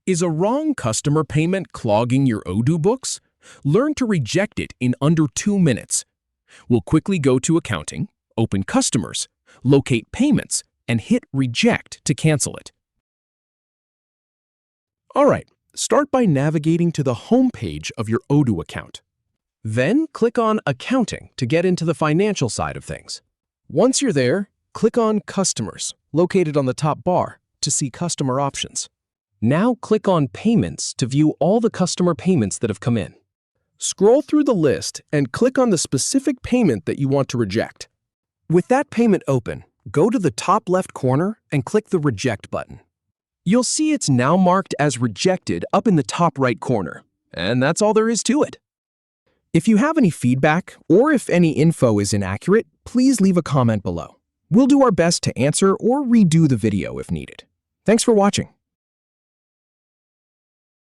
Is a wrong customer payment clogging your Odoo books? Learn to reject it in under 2 minutes. We'll quickly go to Accounting, open Customers, locate Payments, and hit Reject to cancel it. Alright, start by navigating to the home page of your Odoo account. Then click on Accounting to get into the financial side of things. Once you're there, click on Customers, located on the top bar, to see customer options. Now click on Payments to view all the customer payments that have come in. Scroll through the list and click on the specific payment that you want to reject. With that payment open, go to the top left corner and click the Reject button. You'll see it's now marked as rejected up in the top right corner, and that's all there is to it. If you have any feedback or if any info is inaccurate, please leave a comment below. We'll do our best to answer or redo the video if needed. Thanks for watching.